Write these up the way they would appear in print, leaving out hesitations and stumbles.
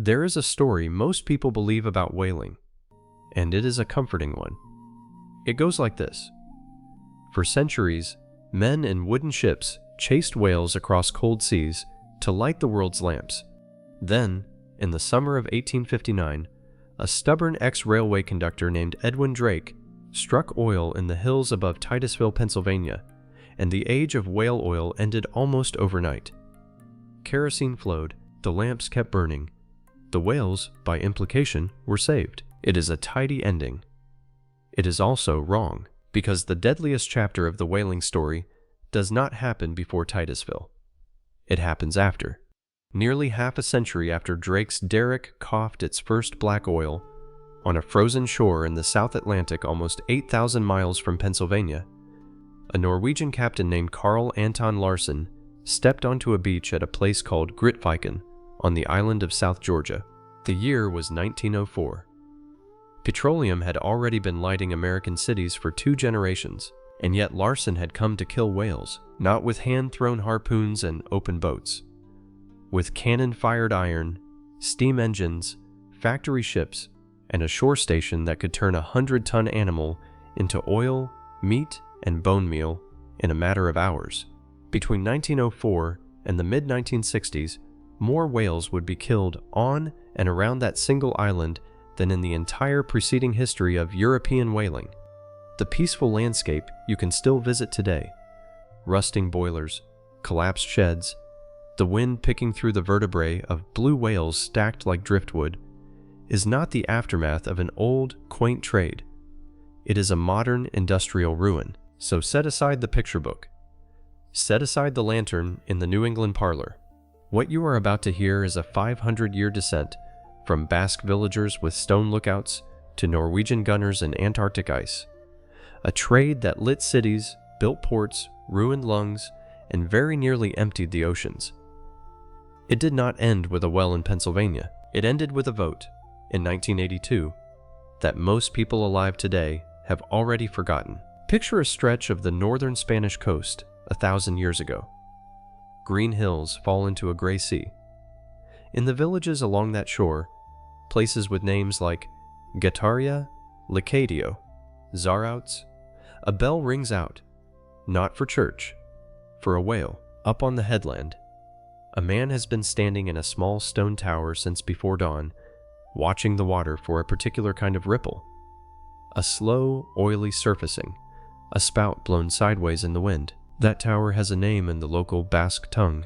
There is a story most people believe about whaling, and it is a comforting one. It goes like this. For centuries, men in wooden ships chased whales across cold seas to light the world's lamps. Then, in the summer of 1859, a stubborn ex-railway conductor named Edwin Drake struck oil in the hills above Titusville, Pennsylvania, and the age of whale oil ended almost overnight. Kerosene flowed, the lamps kept burning. The whales, by implication, were saved. It is a tidy ending. It is also wrong, because the deadliest chapter of the whaling story does not happen before Titusville. It happens after. Nearly half a century after Drake's derrick coughed its first black oil, on a frozen shore in the South Atlantic almost 8,000 miles from Pennsylvania, a Norwegian captain named Carl Anton Larsen stepped onto a beach at a place called Grytviken on the island of South Georgia. The year was 1904. Petroleum had already been lighting American cities for 2 generations, and yet Larsen had come to kill whales, not with hand-thrown harpoons and open boats. With cannon-fired iron, steam engines, factory ships, and a shore station that could turn a 100-ton animal into oil, meat, and bone meal in a matter of hours. Between 1904 and the mid-1960s, more whales would be killed on and around that single island than in the entire preceding history of European whaling. The peaceful landscape you can still visit today, rusting boilers, collapsed sheds, the wind picking through the vertebrae of blue whales stacked like driftwood, is not the aftermath of an old, quaint trade. It is a modern industrial ruin. So set aside the picture book. Set aside the lantern in the New England parlor. What you are about to hear is a 500-year descent from Basque villagers with stone lookouts to Norwegian gunners in Antarctic ice. A trade that lit cities, built ports, ruined lungs, and very nearly emptied the oceans. It did not end with a well in Pennsylvania. It ended with a vote, in 1982, that most people alive today have already forgotten. Picture a stretch of the northern Spanish coast 1,000 years ago. Green hills fall into a gray sea. In the villages along that shore, places with names like Gataria, Licadio, Zarouts, a bell rings out, not for church, for a whale. Up on the headland, a man has been standing in a small stone tower since before dawn, watching the water for a particular kind of ripple. A slow, oily surfacing, a spout blown sideways in the wind. That tower has a name in the local Basque tongue.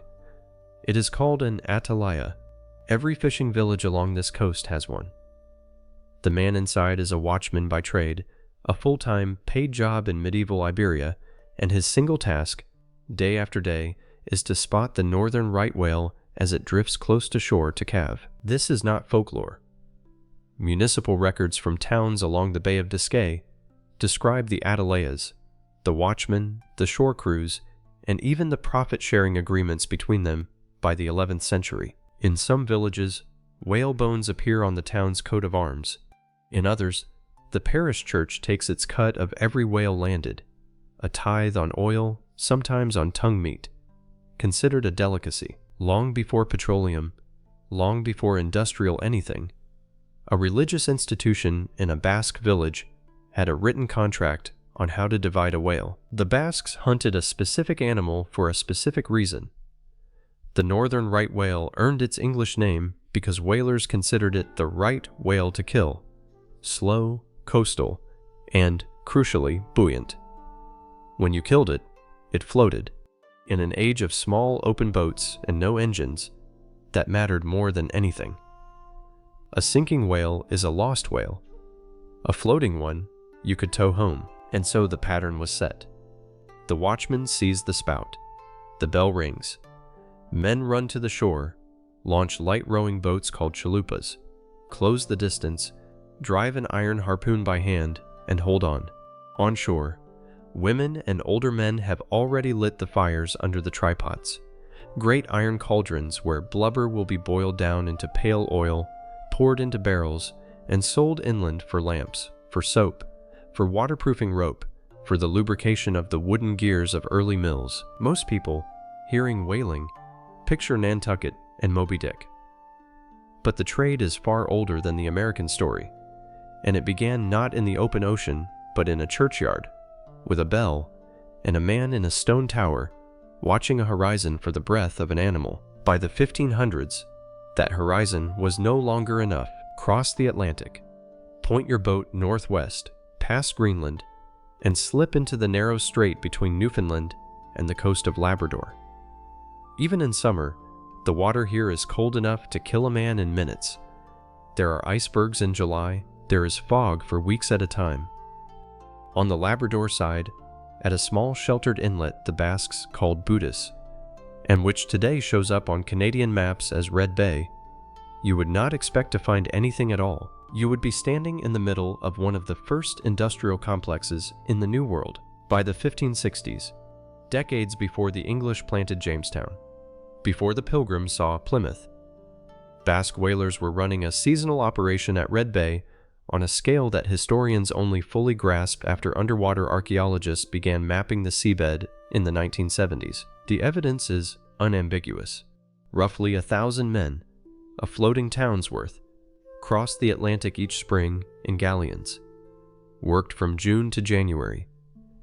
It is called an atalaya. Every fishing village along this coast has one. The man inside is a watchman by trade, a full-time, paid job in medieval Iberia, and his single task, day after day, is to spot the northern right whale as it drifts close to shore to calve. This is not folklore. Municipal records from towns along the Bay of Biscay describe the atalayas, the watchmen, the shore crews, and even the profit-sharing agreements between them by the 11th century. In some villages, whale bones appear on the town's coat of arms. In others, the parish church takes its cut of every whale landed, a tithe on oil, sometimes on tongue meat, considered a delicacy. Long before petroleum, long before industrial anything, a religious institution in a Basque village had a written contract on how to divide a whale. The Basques hunted a specific animal for a specific reason. The northern right whale earned its English name because whalers considered it the right whale to kill, slow, coastal, and, crucially, buoyant. When you killed it, it floated. In an age of small open boats and no engines, that mattered more than anything. A sinking whale is a lost whale. A floating one you could tow home, and so the pattern was set. The watchman sees the spout. The bell rings. Men run to the shore, launch light rowing boats called chalupas, close the distance, drive an iron harpoon by hand, and hold on. On shore, women and older men have already lit the fires under the tripods, great iron cauldrons where blubber will be boiled down into pale oil, poured into barrels, and sold inland for lamps, for soap, for waterproofing rope, for the lubrication of the wooden gears of early mills. Most people, hearing whaling, picture Nantucket and Moby Dick. But the trade is far older than the American story, and it began not in the open ocean, but in a churchyard, with a bell, and a man in a stone tower, watching a horizon for the breath of an animal. By the 1500s, that horizon was no longer enough. Cross the Atlantic, point your boat northwest, past Greenland, and slip into the narrow strait between Newfoundland and the coast of Labrador. Even in summer, the water here is cold enough to kill a man in minutes. There are icebergs in July. There is fog for weeks at a time. On the Labrador side, at a small sheltered inlet the Basques called Budis, and which today shows up on Canadian maps as Red Bay, you would not expect to find anything at all. You would be standing in the middle of one of the first industrial complexes in the New World. By the 1560s, decades before the English planted Jamestown, before the Pilgrims saw Plymouth, Basque whalers were running a seasonal operation at Red Bay on a scale that historians only fully grasp after underwater archaeologists began mapping the seabed in the 1970s. The evidence is unambiguous. Roughly 1,000 men, a floating town's worth, crossed the Atlantic each spring in galleons, worked from June to January,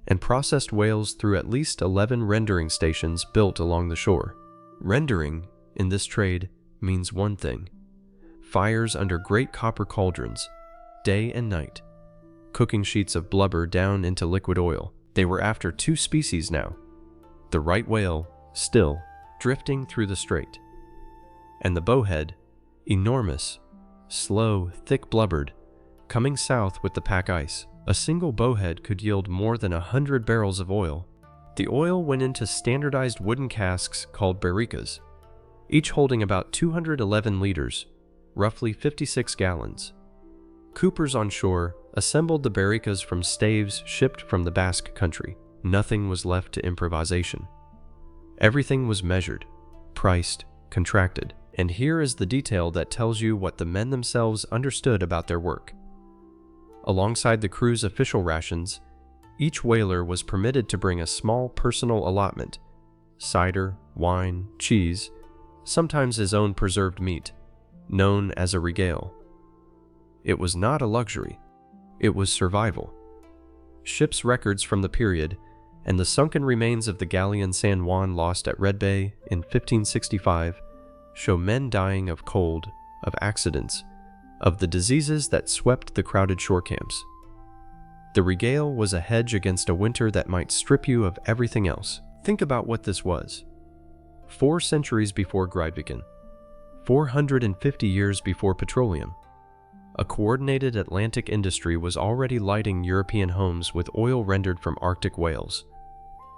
and processed whales through at least 11 rendering stations built along the shore. Rendering, in this trade, means one thing: fires under great copper cauldrons, day and night, cooking sheets of blubber down into liquid oil. They were after two species now: the right whale, still, drifting through the strait, and the bowhead, enormous, slow, thick-blubbered, coming south with the pack ice. A single bowhead could yield more than 100 barrels of oil. The oil went into standardized wooden casks called barricas, each holding about 211 liters, roughly 56 gallons. Coopers on shore assembled the barricas from staves shipped from the Basque country. Nothing was left to improvisation. Everything was measured, priced, contracted. And here is the detail that tells you what the men themselves understood about their work. Alongside the crew's official rations, each whaler was permitted to bring a small personal allotment: cider, wine, cheese, sometimes his own preserved meat, known as a regale. It was not a luxury. It was survival. Ship's records from the period and the sunken remains of the galleon San Juan lost at Red Bay in 1565 show men dying of cold, of accidents, of the diseases that swept the crowded shore camps. The regale was a hedge against a winter that might strip you of everything else. Think about what this was. 4 centuries before Grytviken, 450 years before petroleum, a coordinated Atlantic industry was already lighting European homes with oil rendered from Arctic whales,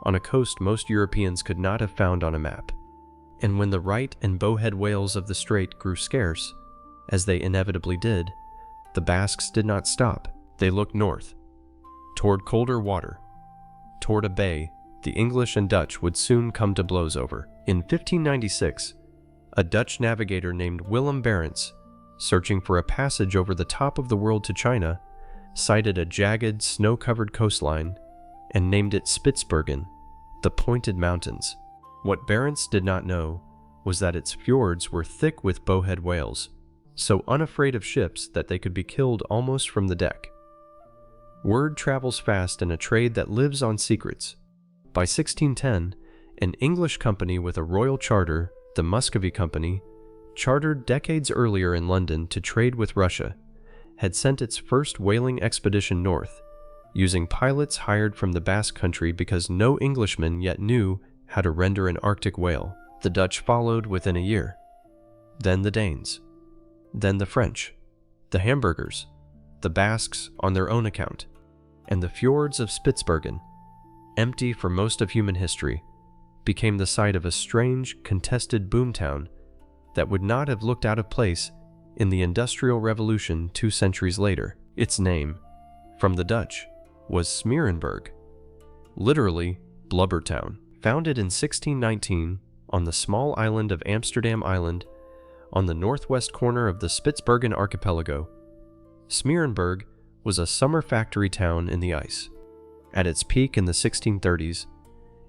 on a coast most Europeans could not have found on a map. And when the right and bowhead whales of the strait grew scarce, as they inevitably did, the Basques did not stop. They looked north, toward colder water, toward a bay the English and Dutch would soon come to blows over. In 1596, a Dutch navigator named Willem Barents, searching for a passage over the top of the world to China, sighted a jagged, snow-covered coastline and named it Spitsbergen, the Pointed Mountains. What Barents did not know was that its fjords were thick with bowhead whales, so unafraid of ships that they could be killed almost from the deck. Word travels fast in a trade that lives on secrets. By 1610, an English company with a royal charter, the Muscovy Company, chartered decades earlier in London to trade with Russia, had sent its first whaling expedition north, using pilots hired from the Basque country because no Englishman yet knew how to render an Arctic whale. The Dutch followed within a year. Then the Danes. Then the French, the Hamburgers, the Basques on their own account, and the fjords of Spitsbergen, empty for most of human history, became the site of a strange, contested boomtown that would not have looked out of place in the Industrial Revolution 2 centuries later. Its name, from the Dutch, was Smeerenburg, literally Blubbertown. Founded in 1619 on the small island of Amsterdam Island on the northwest corner of the Spitsbergen archipelago, Smeerenburg was a summer factory town in the ice. At its peak in the 1630s,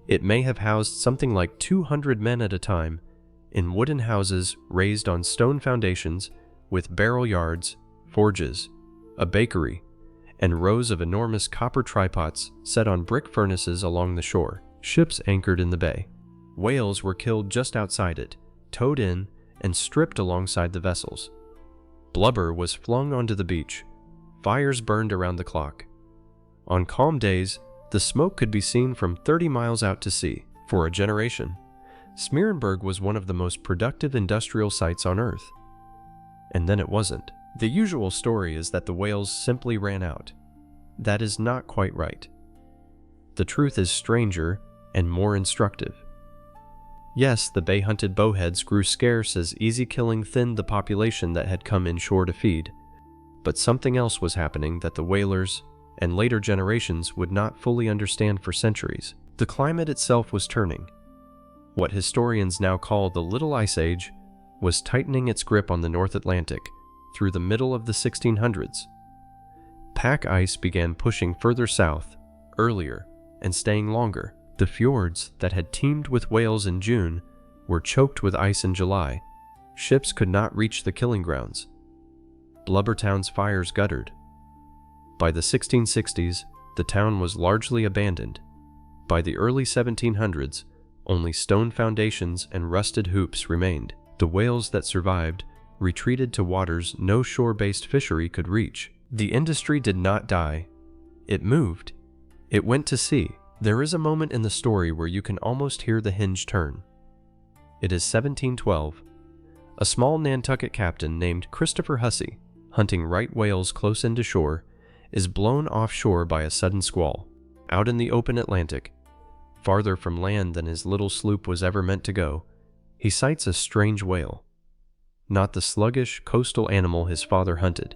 it may have housed something like 200 men at a time in wooden houses raised on stone foundations with barrel yards, forges, a bakery, and rows of enormous copper tripods set on brick furnaces along the shore. Ships anchored in the bay. Whales were killed just outside it, towed in, and stripped alongside the vessels. Blubber was flung onto the beach. Fires burned around the clock. On calm days, the smoke could be seen from 30 miles out to sea. For a generation, Smeerenburg was one of the most productive industrial sites on Earth. And then it wasn't. The usual story is that the whales simply ran out. That is not quite right. The truth is stranger and more instructive. Yes, the bay-hunted bowheads grew scarce as easy killing thinned the population that had come inshore to feed. But something else was happening that the whalers and later generations would not fully understand for centuries. The climate itself was turning. What historians now call the Little Ice Age was tightening its grip on the North Atlantic through the middle of the 1600s. Pack ice began pushing further south, earlier, and staying longer. The fjords that had teemed with whales in June were choked with ice in July. Ships could not reach the killing grounds. Blubbertown's fires guttered. By the 1660s, the town was largely abandoned. By the early 1700s, only stone foundations and rusted hoops remained. The whales that survived retreated to waters no shore-based fishery could reach. The industry did not die. It moved. It went to sea. There is a moment in the story where you can almost hear the hinge turn. It is 1712. A small Nantucket captain named Christopher Hussey, hunting right whales close into shore, is blown offshore by a sudden squall. Out in the open Atlantic, farther from land than his little sloop was ever meant to go, he sights a strange whale. Not the sluggish coastal animal his father hunted.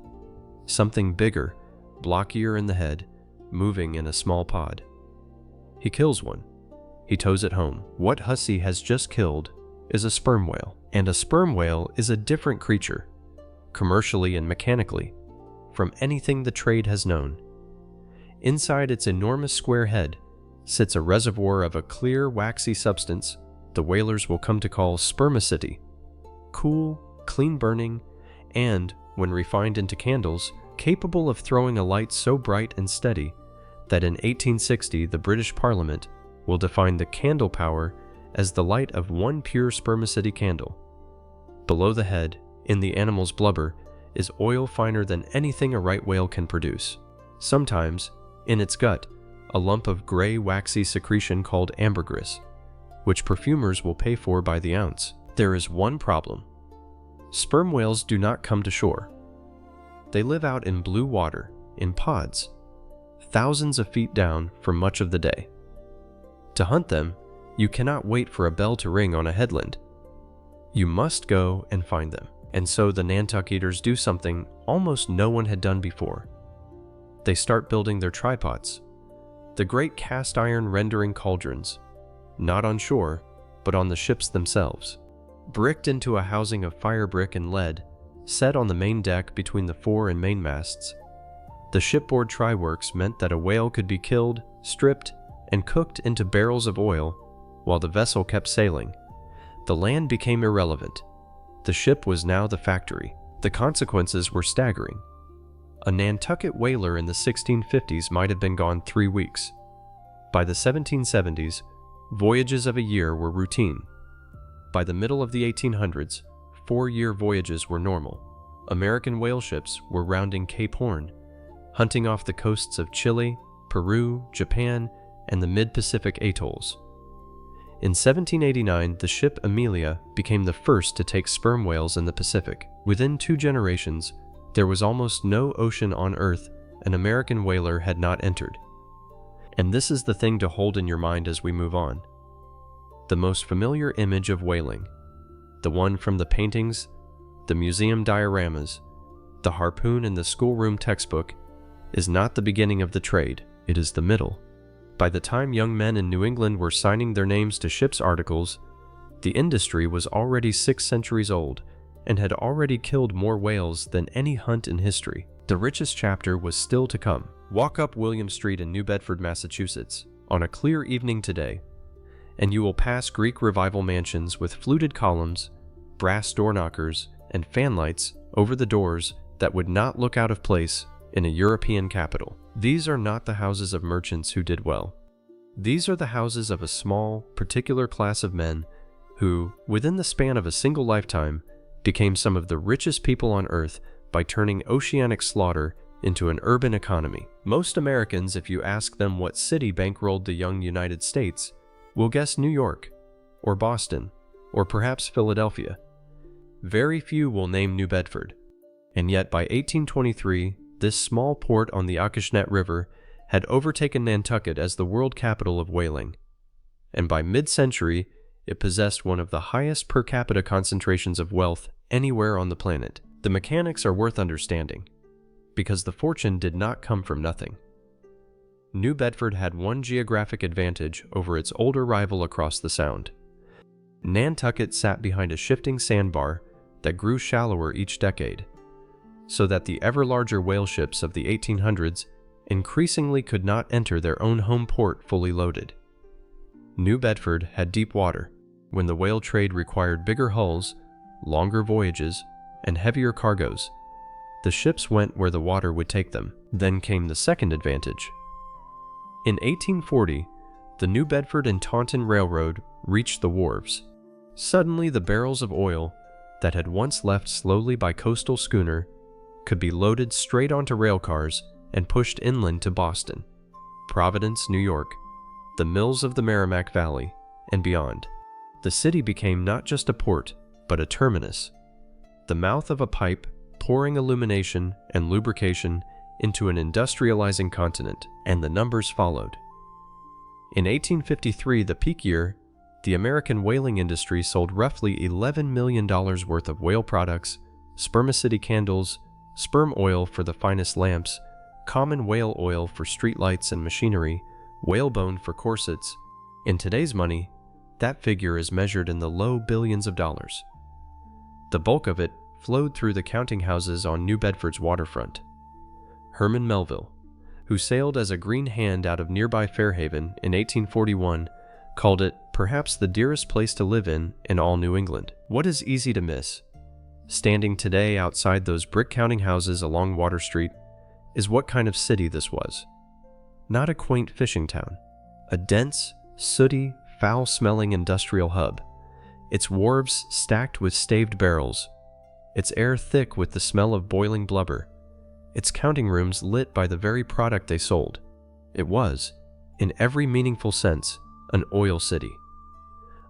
Something bigger, blockier in the head, moving in a small pod. He kills one. He tows it home. What Hussey has just killed is a sperm whale. And a sperm whale is a different creature, commercially and mechanically, from anything the trade has known. Inside its enormous square head sits a reservoir of a clear, waxy substance the whalers will come to call spermaceti. Cool, clean-burning, and, when refined into candles, capable of throwing a light so bright and steady that in 1860 the British Parliament will define the candle power as the light of one pure spermaceti candle. Below the head, in the animal's blubber, is oil finer than anything a right whale can produce. Sometimes, in its gut, a lump of gray waxy secretion called ambergris, which perfumers will pay for by the ounce. There is one problem. Sperm whales do not come to shore. They live out in blue water, in pods, thousands of feet down for much of the day. To hunt them, you cannot wait for a bell to ring on a headland. You must go and find them. And so the Nantucketers do something almost no one had done before. They start building their tripods, the great cast iron rendering cauldrons, not on shore, but on the ships themselves. Bricked into a housing of fire brick and lead, set on the main deck between the fore and mainmasts, the shipboard try-works meant that a whale could be killed, stripped, and cooked into barrels of oil while the vessel kept sailing. The land became irrelevant. The ship was now the factory. The consequences were staggering. A Nantucket whaler in the 1650s might have been gone 3 weeks. By the 1770s, voyages of a year were routine. By the middle of the 1800s, 4-year voyages were normal. American whale ships were rounding Cape Horn, hunting off the coasts of Chile, Peru, Japan, and the mid-Pacific atolls. In 1789, the ship Amelia became the first to take sperm whales in the Pacific. Within 2 generations, there was almost no ocean on Earth an American whaler had not entered. And this is the thing to hold in your mind as we move on. The most familiar image of whaling, the one from the paintings, the museum dioramas, the harpoon in the schoolroom textbook, is not the beginning of the trade, it is the middle. By the time young men in New England were signing their names to ships' articles, the industry was already 6 centuries old and had already killed more whales than any hunt in history. The richest chapter was still to come. Walk up William Street in New Bedford, Massachusetts, on a clear evening today, and you will pass Greek Revival mansions with fluted columns, brass door knockers, and fanlights over the doors that would not look out of place in a European capital. These are not the houses of merchants who did well. These are the houses of a small, particular class of men who, within the span of a single lifetime, became some of the richest people on Earth by turning oceanic slaughter into an urban economy. Most Americans, if you ask them what city bankrolled the young United States, will guess New York, or Boston, or perhaps Philadelphia. Very few will name New Bedford. And yet by 1823, this small port on the Acushnet River had overtaken Nantucket as the world capital of whaling. And by mid-century, it possessed one of the highest per capita concentrations of wealth anywhere on the planet. The mechanics are worth understanding, because the fortune did not come from nothing. New Bedford had one geographic advantage over its older rival across the Sound. Nantucket sat behind a shifting sandbar that grew shallower each decade, so that the ever larger whale ships of the 1800s increasingly could not enter their own home port fully loaded. New Bedford had deep water. When the whale trade required bigger hulls, longer voyages, and heavier cargoes, the ships went where the water would take them. Then came the second advantage. In 1840, the New Bedford and Taunton Railroad reached the wharves. Suddenly, the barrels of oil that had once left slowly by coastal schooner could be loaded straight onto rail cars and pushed inland to Boston, Providence, New York, the mills of the Merrimack Valley, and beyond. The city became not just a port, but a terminus, the mouth of a pipe pouring illumination and lubrication into an industrializing continent, and the numbers followed. In 1853, the peak year, the American whaling industry sold roughly $11 million worth of whale products, spermaceti candles, sperm oil for the finest lamps, common whale oil for streetlights and machinery, whalebone for corsets. In today's money, that figure is measured in the low billions of dollars. The bulk of it flowed through the counting houses on New Bedford's waterfront. Herman Melville, who sailed as a green hand out of nearby Fairhaven in 1841, called it perhaps the dearest place to live in all New England. What is easy to miss, standing today outside those brick counting houses along Water Street, is what kind of city this was. Not a quaint fishing town. A dense, sooty, foul-smelling industrial hub, its wharves stacked with staved barrels, its air thick with the smell of boiling blubber, its counting rooms lit by the very product they sold. It was, in every meaningful sense, an oil city.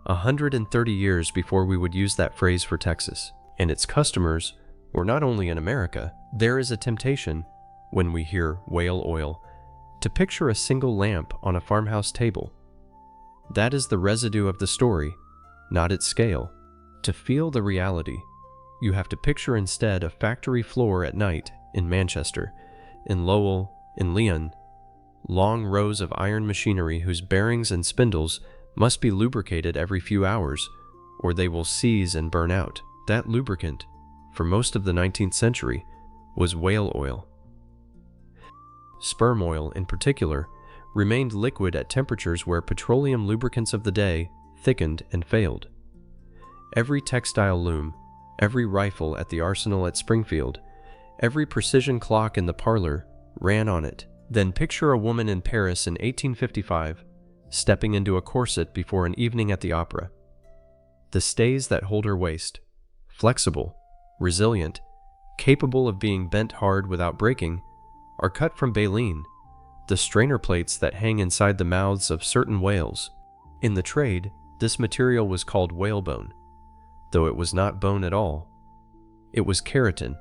130 years before we would use that phrase for Texas, and its customers were not only in America. There is a temptation, when we hear whale oil, to picture a single lamp on a farmhouse table. That is the residue of the story, not its scale. To feel the reality, you have to picture instead a factory floor at night in Manchester, in Lowell, in Lyon, long rows of iron machinery whose bearings and spindles must be lubricated every few hours, or they will seize and burn out. That lubricant, for most of the 19th century, was whale oil. Sperm oil, in particular, remained liquid at temperatures where petroleum lubricants of the day thickened and failed. Every textile loom, every rifle at the arsenal at Springfield, every precision clock in the parlor ran on it. Then picture a woman in Paris in 1855 stepping into a corset before an evening at the opera. The stays that hold her waist, flexible, resilient, capable of being bent hard without breaking, are cut from baleen, the strainer plates that hang inside the mouths of certain whales. In the trade, this material was called whalebone, though it was not bone at all. It was keratin,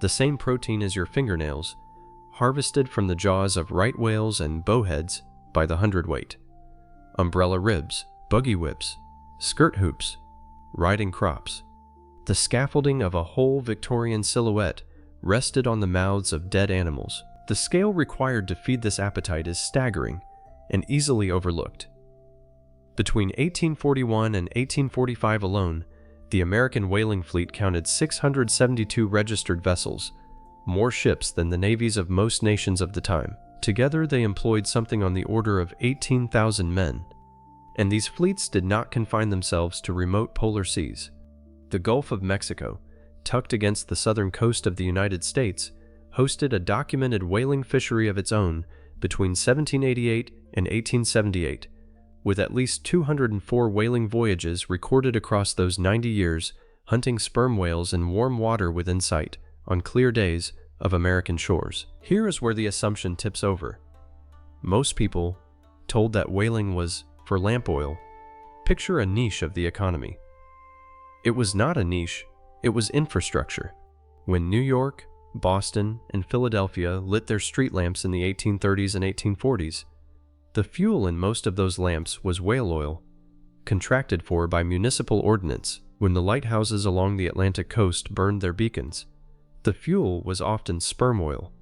the same protein as your fingernails, harvested from the jaws of right whales and bowheads by the hundredweight. Umbrella ribs, buggy whips, skirt hoops, riding crops. The scaffolding of a whole Victorian silhouette rested on the mouths of dead animals. The scale required to feed this appetite is staggering and easily overlooked. Between 1841 and 1845 alone, the American whaling fleet counted 672 registered vessels, more ships than the navies of most nations of the time. Together they employed something on the order of 18,000 men. And these fleets did not confine themselves to remote polar seas. The Gulf of Mexico, tucked against the southern coast of the United States, hosted a documented whaling fishery of its own between 1788 and 1878, with at least 204 whaling voyages recorded across those 90 years, hunting sperm whales in warm water within sight, on clear days, of American shores. Here is where the assumption tips over. Most people, told that whaling was for lamp oil, picture a niche of the economy. It was not a niche, it was infrastructure. When New York, Boston, and Philadelphia lit their street lamps in the 1830s and 1840s, the fuel in most of those lamps was whale oil, contracted for by municipal ordinance. When the lighthouses along the Atlantic coast burned their beacons, the fuel was often sperm oil,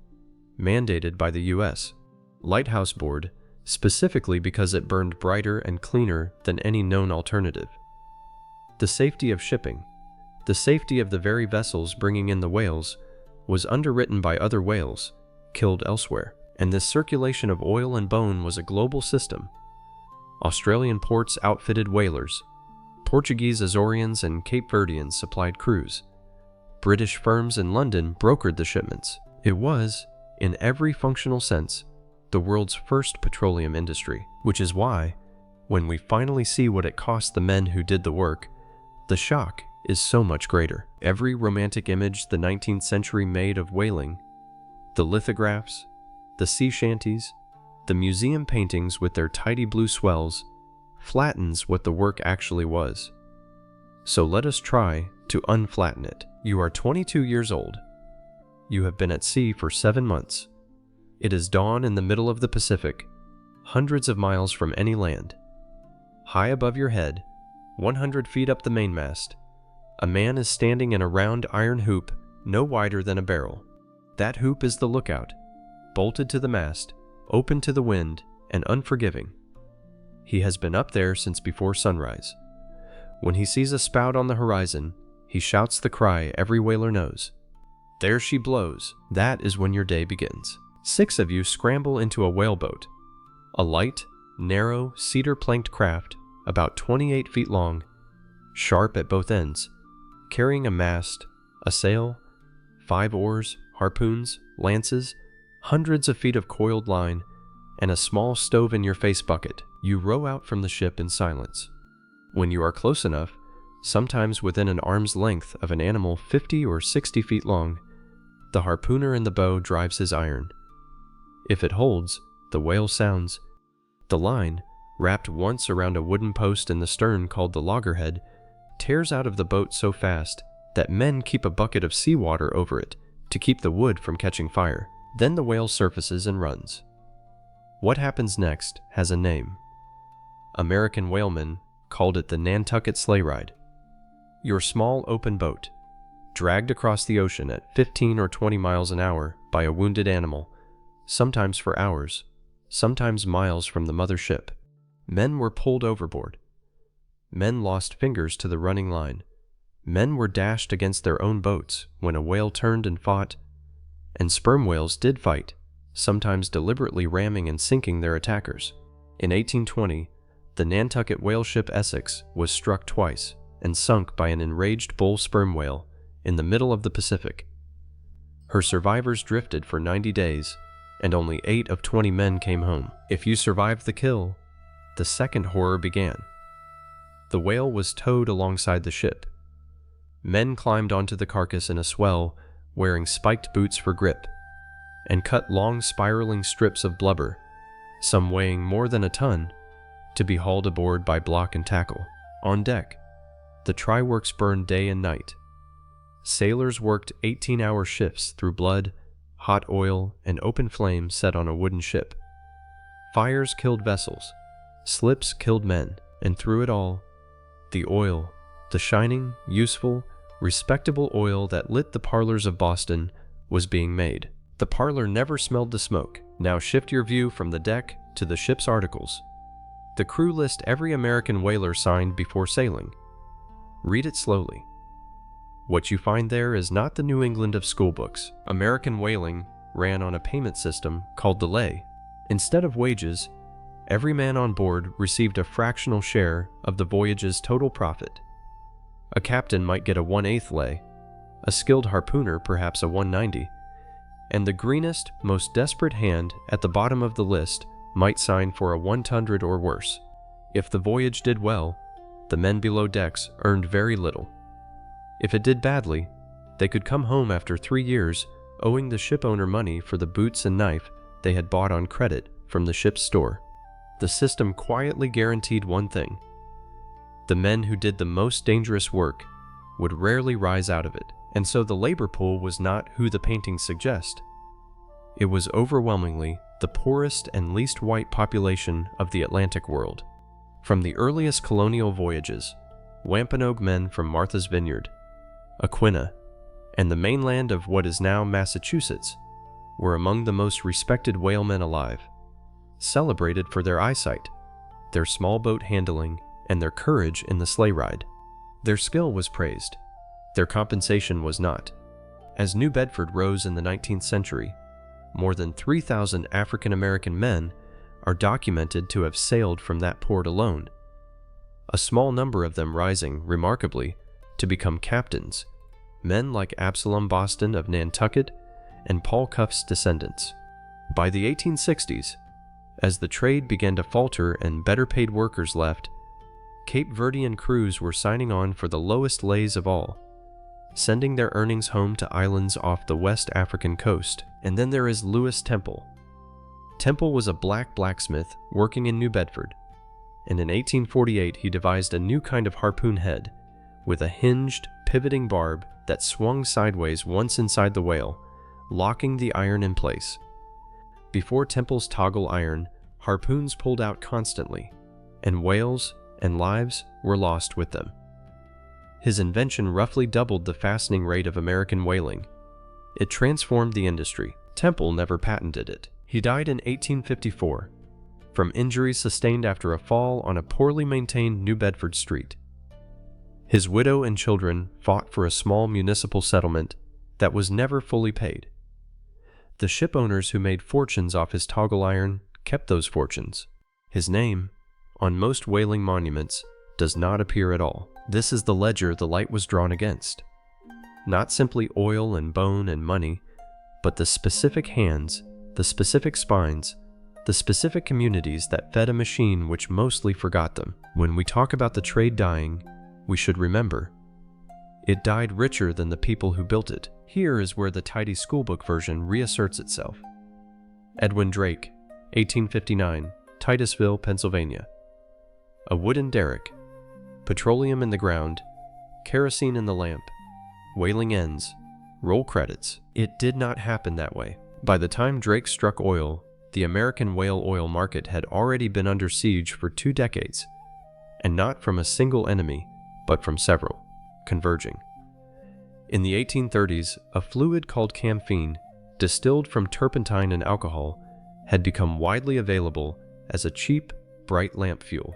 mandated by the U.S. Lighthouse Board, specifically because it burned brighter and cleaner than any known alternative. The safety of shipping, the safety of the very vessels bringing in the whales, was underwritten by other whales, killed elsewhere, and this circulation of oil and bone was a global system. Australian ports outfitted whalers, Portuguese Azorians and Cape Verdeans supplied crews, British firms in London brokered the shipments. It was, in every functional sense, the world's first petroleum industry, which is why, when we finally see what it cost the men who did the work, the shock is so much greater. Every romantic image the 19th century made of whaling, the lithographs, the sea shanties, the museum paintings with their tidy blue swells, flattens what the work actually was. So let us try to unflatten it. You are 22 years old. You have been at sea for 7 months. It is dawn in the middle of the Pacific, hundreds of miles from any land. High above your head, 100 feet up the mainmast, a man is standing in a round iron hoop no wider than a barrel. That hoop is the lookout, bolted to the mast, open to the wind, and unforgiving. He has been up there since before sunrise. When he sees a spout on the horizon, he shouts the cry every whaler knows. There she blows. That is when your day begins. 6 of you scramble into a whaleboat, a light, narrow, cedar-planked craft about 28 feet long, sharp at both ends, carrying a mast, a sail, 5 oars, harpoons, lances, hundreds of feet of coiled line, and a small stove-in-your-face bucket. You row out from the ship in silence. When you are close enough, sometimes within an arm's length of an animal 50 or 60 feet long, the harpooner in the bow drives his iron. If it holds, the whale sounds. The line, wrapped once around a wooden post in the stern called the loggerhead, tears out of the boat so fast that men keep a bucket of seawater over it to keep the wood from catching fire. Then the whale surfaces and runs. What happens next has a name. American whalemen called it the Nantucket sleighride. Your small open boat, dragged across the ocean at 15 or 20 miles an hour by a wounded animal, sometimes for hours, sometimes miles from the mother ship. Men were pulled overboard. Men lost fingers to the running line. Men were dashed against their own boats when a whale turned and fought, and sperm whales did fight, sometimes deliberately ramming and sinking their attackers. In 1820, the Nantucket whale ship Essex was struck twice and sunk by an enraged bull sperm whale in the middle of the Pacific. Her survivors drifted for 90 days, and only 8 of 20 men came home. If you survived the kill, the second horror began. The whale was towed alongside the ship. Men climbed onto the carcass in a swell, wearing spiked boots for grip, and cut long spiraling strips of blubber, some weighing more than a ton, to be hauled aboard by block and tackle. On deck, the try-works burned day and night. Sailors worked 18-hour shifts through blood, hot oil, and open flame set on a wooden ship. Fires killed vessels, slips killed men, and through it all, the oil, the shining, useful, respectable oil that lit the parlors of Boston, was being made. The parlor never smelled the smoke. Now shift your view from the deck to the ship's articles. The crew list every American whaler signed before sailing. Read it slowly. What you find there is not the New England of schoolbooks. American whaling ran on a payment system called the lay. Instead of wages, every man on board received a fractional share of the voyage's total profit. A captain might get a 1/8 lay, a skilled harpooner perhaps a 190, and the greenest, most desperate hand at the bottom of the list might sign for a 100 or worse. If the voyage did well, the men below decks earned very little. If it did badly, they could come home after 3 years owing the ship owner money for the boots and knife they had bought on credit from the ship's store. The system quietly guaranteed one thing: the men who did the most dangerous work would rarely rise out of it. And so the labor pool was not who the paintings suggest. It was overwhelmingly the poorest and least white population of the Atlantic world. From the earliest colonial voyages, Wampanoag men from Martha's Vineyard, Aquina, and the mainland of what is now Massachusetts were among the most respected whalemen alive, celebrated for their eyesight, their small boat handling, and their courage in the sleigh ride. Their skill was praised. Their compensation was not. As New Bedford rose in the 19th century, more than 3,000 African American men are documented to have sailed from that port alone, a small number of them rising, remarkably, to become captains, men like Absalom Boston of Nantucket and Paul Cuff's descendants. By the 1860s, as the trade began to falter and better-paid workers left, Cape Verdean crews were signing on for the lowest lays of all, sending their earnings home to islands off the West African coast. And then there is Lewis Temple. Temple was a black blacksmith working in New Bedford, and in 1848 he devised a new kind of harpoon head with a hinged, pivoting barb that swung sideways once inside the whale, locking the iron in place. Before Temple's toggle iron, harpoons pulled out constantly, and whales and lives were lost with them. His invention roughly doubled the fastening rate of American whaling. It transformed the industry. Temple never patented it. He died in 1854 from injuries sustained after a fall on a poorly maintained New Bedford street. His widow and children fought for a small municipal settlement that was never fully paid. The ship owners who made fortunes off his toggle iron kept those fortunes. His name, on most whaling monuments, does not appear at all. This is the ledger the light was drawn against. Not simply oil and bone and money, but the specific hands, the specific spines, the specific communities that fed a machine which mostly forgot them. When we talk about the trade dying, we should remember, it died richer than the people who built it. Here is where the tidy schoolbook version reasserts itself. Edwin Drake, 1859, Titusville, Pennsylvania. A wooden derrick, petroleum in the ground, kerosene in the lamp, whaling ends, roll credits. It did not happen that way. By the time Drake struck oil, the American whale oil market had already been under siege for 2 decades, and not from a single enemy, but from several, converging. In the 1830s, a fluid called camphene, distilled from turpentine and alcohol, had become widely available as a cheap, bright lamp fuel.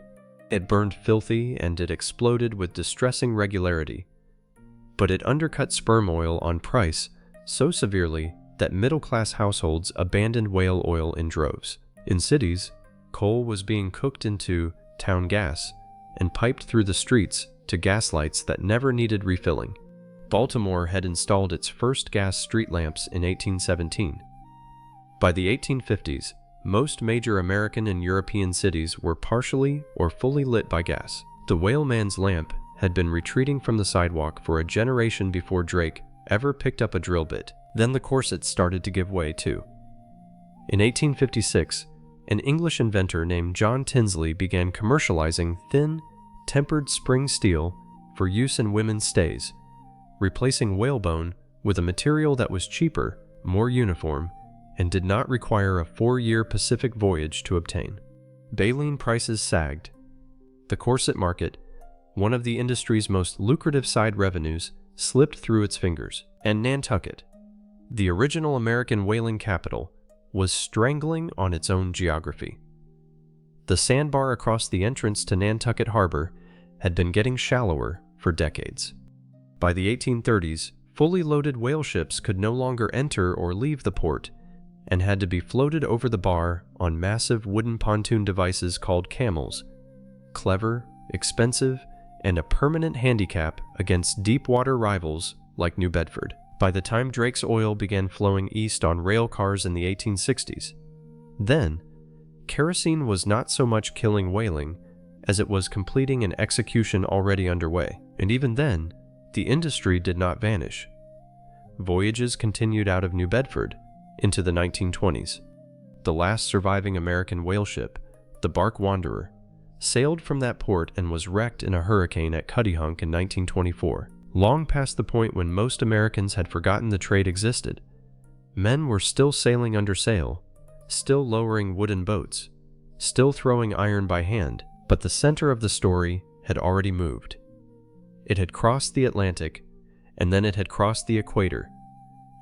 It burned filthy and it exploded with distressing regularity, but it undercut sperm oil on price so severely that middle-class households abandoned whale oil in droves. In cities, coal was being cooked into town gas and piped through the streets to gas lights that never needed refilling. Baltimore had installed its first gas street lamps in 1817. By the 1850s, most major American and European cities were partially or fully lit by gas. The whaleman's lamp had been retreating from the sidewalk for a generation before Drake ever picked up a drill bit. Then the corsets started to give way too. In 1856, an English inventor named John Tinsley began commercializing thin, tempered spring steel for use in women's stays, replacing whalebone with a material that was cheaper, more uniform, and did not require a 4-year Pacific voyage to obtain. Baleen prices sagged. The corset market, one of the industry's most lucrative side revenues, slipped through its fingers. And Nantucket, the original American whaling capital, was strangling on its own geography. The sandbar across the entrance to Nantucket Harbor had been getting shallower for decades. By the 1830s, fully loaded whale ships could no longer enter or leave the port, and had to be floated over the bar on massive wooden pontoon devices called camels, clever, expensive, and a permanent handicap against deep-water rivals like New Bedford. By the time Drake's oil began flowing east on rail cars in the 1860s, then, kerosene was not so much killing whaling as it was completing an execution already underway. And even then, the industry did not vanish. Voyages continued out of New Bedford into the 1920s. The last surviving American whale ship, the bark Wanderer, sailed from that port and was wrecked in a hurricane at Cuttyhunk in 1924. Long past the point when most Americans had forgotten the trade existed, men were still sailing under sail, still lowering wooden boats, still throwing iron by hand, but the center of the story had already moved. It had crossed the Atlantic, and then it had crossed the equator,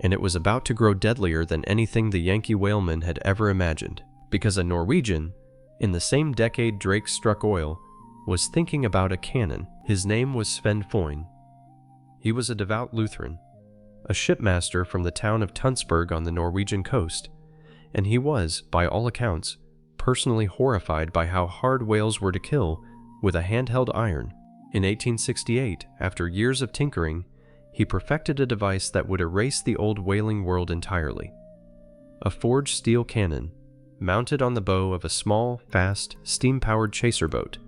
and it was about to grow deadlier than anything the Yankee whalemen had ever imagined, because a Norwegian, in the same decade Drake struck oil, was thinking about a cannon. His name was Sven Foyn. He was a devout Lutheran, a shipmaster from the town of Tunsberg on the Norwegian coast, and he was, by all accounts, personally horrified by how hard whales were to kill with a handheld iron. In 1868, after years of tinkering, he perfected a device that would erase the old whaling world entirely. A forged steel cannon, mounted on the bow of a small, fast, steam-powered chaser boat,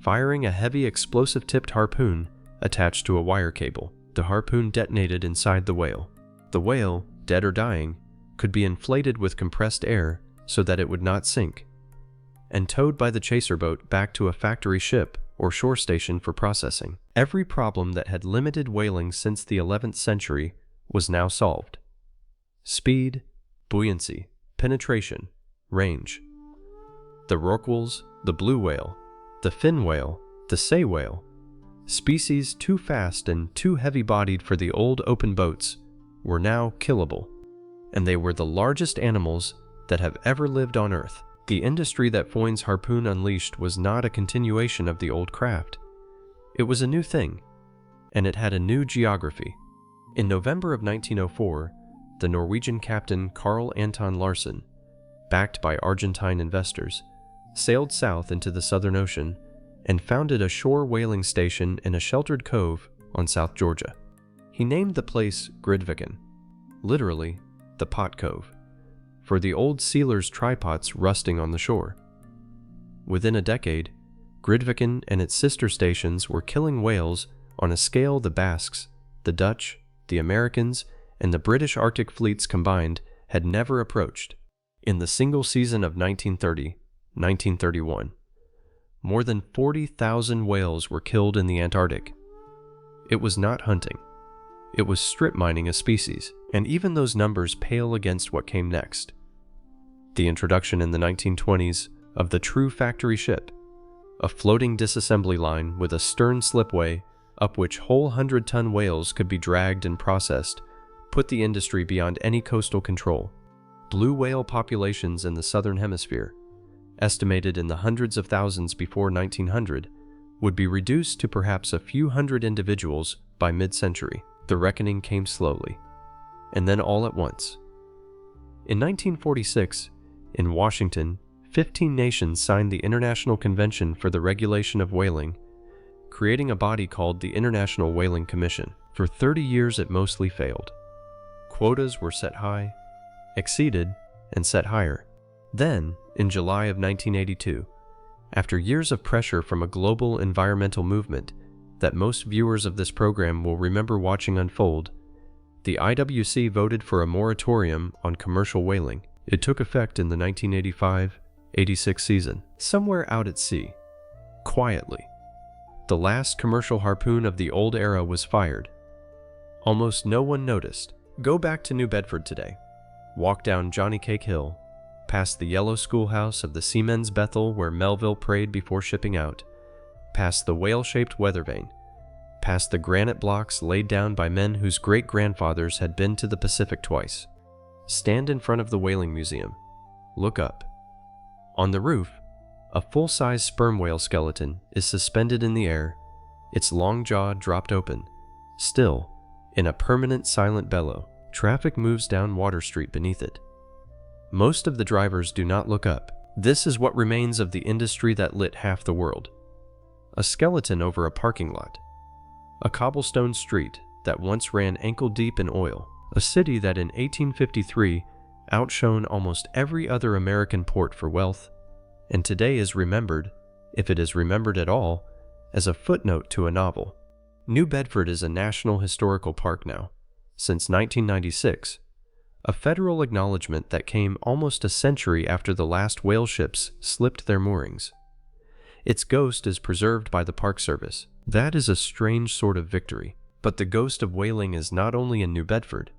firing a heavy explosive-tipped harpoon attached to a wire cable. The harpoon detonated inside the whale. The whale, dead or dying, could be inflated with compressed air so that it would not sink, and towed by the chaser boat back to a factory ship or shore station for processing. Every problem that had limited whaling since the 11th century was now solved. Speed, buoyancy, penetration, range. The rorquals, the blue whale, the fin whale, the sei whale, species too fast and too heavy-bodied for the old open boats, were now killable, and they were the largest animals that have ever lived on Earth. The industry that Foyn's harpoon unleashed was not a continuation of the old craft. It was a new thing, and it had a new geography. In November of 1904, the Norwegian captain Carl Anton Larsen, backed by Argentine investors, sailed south into the Southern Ocean and founded a shore whaling station in a sheltered cove on South Georgia. He named the place Grytviken, literally, the pot cove, for the old sealers' trypots rusting on the shore. Within a decade, Grytviken and its sister stations were killing whales on a scale the Basques, the Dutch, the Americans, and the British Arctic fleets combined had never approached. In the single season of 1930-1931, more than 40,000 whales were killed in the Antarctic. It was not hunting. It was strip mining a species, and even those numbers pale against what came next. The introduction in the 1920s of the true factory ship, a floating disassembly line with a stern slipway up which whole 100-ton whales could be dragged and processed, put the industry beyond any coastal control. Blue whale populations in the southern hemisphere, estimated in the hundreds of thousands before 1900, would be reduced to perhaps a few hundred individuals by mid-century. The reckoning came slowly, and then all at once. In 1946, in Washington, 15 nations signed the International Convention for the Regulation of Whaling, creating a body called the International Whaling Commission. For 30 years it mostly failed. Quotas were set high, exceeded, and set higher. Then, in July of 1982, after years of pressure from a global environmental movement that most viewers of this program will remember watching unfold, the IWC voted for a moratorium on commercial whaling. It took effect in the 1985-86 season. Somewhere out at sea, quietly, the last commercial harpoon of the old era was fired. Almost no one noticed. Go back to New Bedford today. Walk down Johnny Cake Hill, past the yellow schoolhouse of the Seamen's Bethel where Melville prayed before shipping out, past the whale-shaped weather vane, past the granite blocks laid down by men whose great-grandfathers had been to the Pacific twice. Stand in front of the Whaling Museum. Look up. On the roof, a full-size sperm whale skeleton is suspended in the air, its long jaw dropped open, still, in a permanent silent bellow. Traffic moves down Water Street beneath it. Most of the drivers do not look up. This is what remains of the industry that lit half the world. A skeleton over a parking lot. A cobblestone street, that once ran ankle-deep in oil, a city that in 1853 outshone almost every other American port for wealth, and today is remembered, if it is remembered at all, as a footnote to a novel. New Bedford is a National Historical Park now, since 1996, a federal acknowledgement that came almost a century after the last whale ships slipped their moorings. Its ghost is preserved by the Park Service. That is a strange sort of victory. But the ghost of whaling is not only in New Bedford,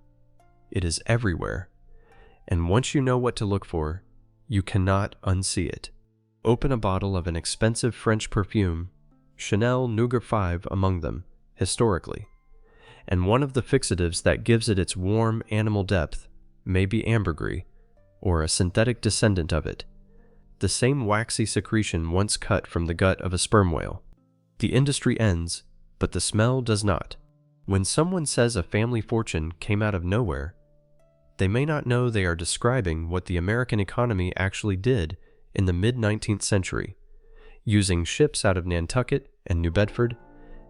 it is everywhere. And once you know what to look for, you cannot unsee it. Open a bottle of an expensive French perfume, Chanel Nougat 5 among them, historically. And one of the fixatives that gives it its warm animal depth may be ambergris, or a synthetic descendant of it, the same waxy secretion once cut from the gut of a sperm whale. The industry ends, but the smell does not. When someone says a family fortune came out of nowhere, they may not know they are describing what the American economy actually did in the mid-19th century, using ships out of Nantucket and New Bedford,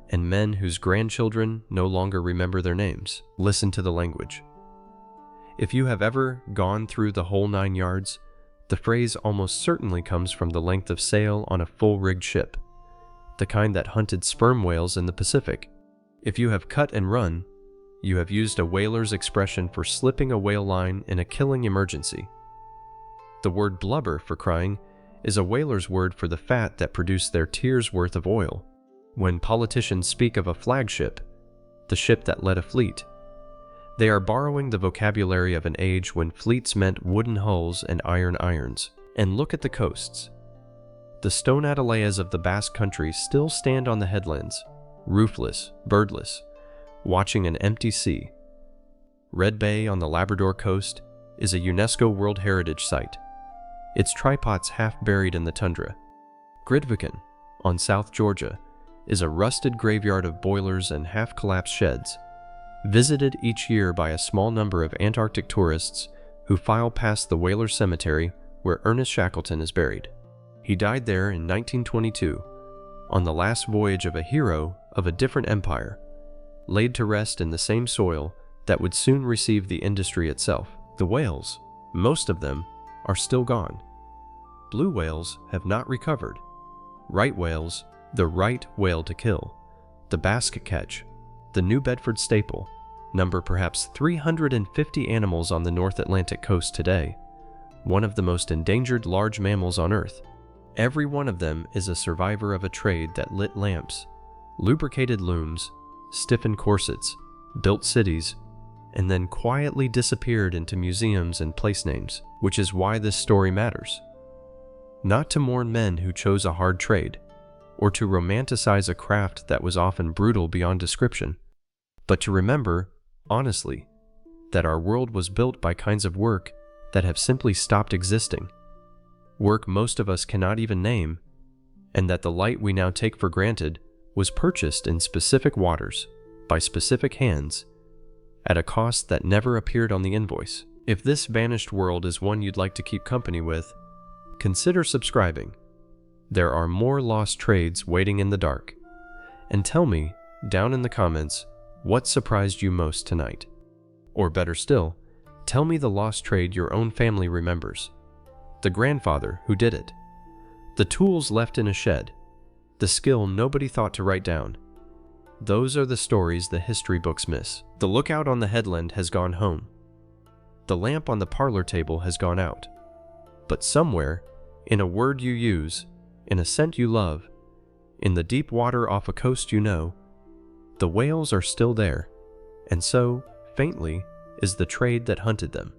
and men whose grandchildren no longer remember their names. Listen to the language. If you have ever gone through the whole 9 yards, the phrase almost certainly comes from the length of sail on a full-rigged ship, the kind that hunted sperm whales in the Pacific. If you have cut and run, you have used a whaler's expression for slipping a whale line in a killing emergency. The word blubber, for crying, is a whaler's word for the fat that produced their tears' worth of oil. When politicians speak of a flagship, the ship that led a fleet, they are borrowing the vocabulary of an age when fleets meant wooden hulls and iron irons. And look at the coasts. The stone atalayas of the Basque country still stand on the headlands, roofless, birdless, watching an empty sea. Red Bay on the Labrador coast is a UNESCO World Heritage Site, its tripods half buried in the tundra. Grytviken, on South Georgia, is a rusted graveyard of boilers and half-collapsed sheds, visited each year by a small number of Antarctic tourists who file past the whaler cemetery where Ernest Shackleton is buried. He died there in 1922, on the last voyage of a hero of a different empire, laid to rest in the same soil that would soon receive the industry itself. The whales, most of them, are still gone. Blue whales have not recovered. Right whales, the right whale to kill, the Basque catch, the New Bedford staple, number perhaps 350 animals on the North Atlantic coast today, one of the most endangered large mammals on Earth. Every one of them is a survivor of a trade that lit lamps, lubricated looms, stiffened corsets, built cities, and then quietly disappeared into museums and place names, which is why this story matters. Not to mourn men who chose a hard trade, or to romanticize a craft that was often brutal beyond description, but to remember, honestly, that our world was built by kinds of work that have simply stopped existing, work most of us cannot even name, and that the light we now take for granted was purchased in specific waters, by specific hands, at a cost that never appeared on the invoice. If this vanished world is one you'd like to keep company with, consider subscribing. There are more lost trades waiting in the dark. And tell me, down in the comments, what surprised you most tonight? Or better still, tell me the lost trade your own family remembers. The grandfather who did it. The tools left in a shed. The skill nobody thought to write down. Those are the stories the history books miss. The lookout on the headland has gone home. The lamp on the parlor table has gone out. But somewhere, in a word you use, in a scent you love, in the deep water off a coast you know, the whales are still there, and so, faintly, is the trade that hunted them.